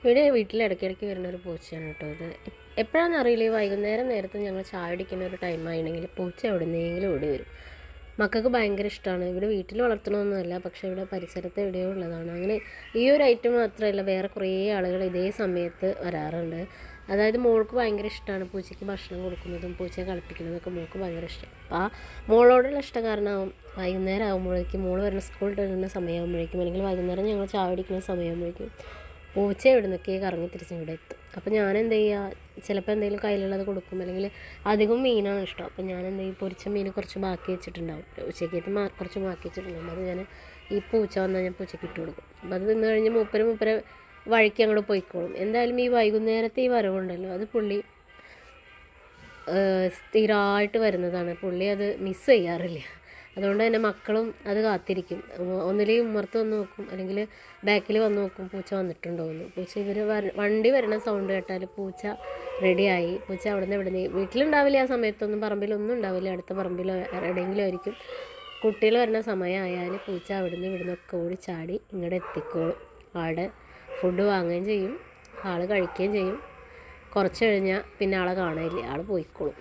ഇവിടെ വീട്ടിൽ ഇടയ്ക്കിടയ്ക്ക് വരുന്നൊരു പൂച്ചയാണ് കേട്ടോ ഇത്. എപ്പോഴാണെന്ന് അറിയില്ല, ഈ വൈകുന്നേരം നേരത്ത് ഞങ്ങൾ ചായ കുടിക്കുന്ന ഒരു ടൈം ആയിരുന്നെങ്കിൽ പൂച്ച എവിടെന്നെങ്കിലും ഓടി വരും. മക്കൾക്ക് ഭയങ്കര ഇഷ്ടമാണ്. ഇവിടെ വീട്ടിൽ വളർത്തണമൊന്നുമല്ല, പക്ഷേ ഇവിടെ പരിസരത്ത് എവിടെയോ ഉള്ളതാണ്. അങ്ങനെ ഈ ഒരു ഐറ്റം മാത്രമല്ല, വേറെ കുറേ ആളുകൾ ഇതേ സമയത്ത് വരാറുണ്ട്. അതായത് മോൾക്ക് ഭയങ്കര ഇഷ്ടമാണ് പൂച്ചയ്ക്ക് ഭക്ഷണം കൊടുക്കുന്നതും പൂച്ചയെ കളിപ്പിക്കുന്നതൊക്കെ മോൾക്ക് ഭയങ്കര ഇഷ്ടം. അപ്പോൾ ആ മോളോടുള്ള ഇഷ്ടം കാരണമാവും വൈകുന്നേരം ആകുമ്പോഴേക്കും, മോൾ വരുന്ന സ്കൂളിൽ വരുന്ന സമയമാകുമ്പോഴേക്കും, അല്ലെങ്കിൽ വൈകുന്നേരം ഞങ്ങൾ ചായ കുടിക്കുന്ന സമയമാകുമ്പോഴേക്കും പൂച്ച എവിടെ നിന്നൊക്കെ കറങ്ങി തിരിച്ച് ഇവിടെ എത്തും. അപ്പോൾ ഞാൻ എന്ത് ചെയ്യുക, ചിലപ്പോൾ എന്തെങ്കിലും കയ്യിലുള്ളത് കൊടുക്കും, അല്ലെങ്കിൽ അധികം മീനാണ് ഇഷ്ടം. അപ്പോൾ ഞാൻ എന്ത് ചെയ്യും, പൊരിച്ച മീൻ കുറച്ച് ബാക്കി വെച്ചിട്ടുണ്ടാവും, ഉച്ചയ്ക്കത്ത് കുറച്ച് ബാക്കി വെച്ചിട്ടുണ്ടാവും. അത് ഞാൻ ഈ പൂച്ച വന്നാൽ ഞാൻ പൂച്ചയ്ക്ക് ഇട്ട് കൊടുക്കും. അപ്പോൾ അത് തിന്ന് കഴിഞ്ഞ് മൂപ്പര് വഴിക്ക് അങ്ങോട്ട് പോയിക്കോളും. എന്തായാലും ഈ വൈകുന്നേരത്തെ ഈ വരവുണ്ടല്ലോ, അത് പുള്ളി സ്ഥിരമായിട്ട് വരുന്നതാണ്. പുള്ളി അത് മിസ് ചെയ്യാറില്ല. അതുകൊണ്ട് തന്നെ മക്കളും അത് കാത്തിരിക്കും. ഒന്നിലേക്ക് ഉമ്മർത്ത് വന്ന് നോക്കും, അല്ലെങ്കിൽ ബാക്കിൽ വന്ന് നോക്കും പൂച്ച വന്നിട്ടുണ്ടോ എന്ന്. പൂച്ച വണ്ടി വരുന്ന സൗണ്ട് കേട്ടാൽ പൂച്ച റെഡിയായി. പൂച്ച അവിടെ നിന്ന് ഇവിടെ വീട്ടിലുണ്ടാവില്ല, ആ സമയത്തൊന്നും പറമ്പിലൊന്നും ഉണ്ടാവില്ല, അടുത്ത പറമ്പിലോ എവിടെയെങ്കിലും ആയിരിക്കും. കുട്ടികൾ വരുന്ന സമയമായാൽ പൂച്ച അവിടുന്ന് ഇവിടുന്നൊക്കെ ഓടി ചാടി ഇങ്ങോട്ട് എത്തിക്കോളും. ആളുടെ ഫുഡ് വാങ്ങുകയും ചെയ്യും, ആൾ കഴിക്കുകയും ചെയ്യും. കുറച്ച് കഴിഞ്ഞാൽ പിന്നെ ആളെ കാണാനില്ല, ആൾ പോയിക്കോളും.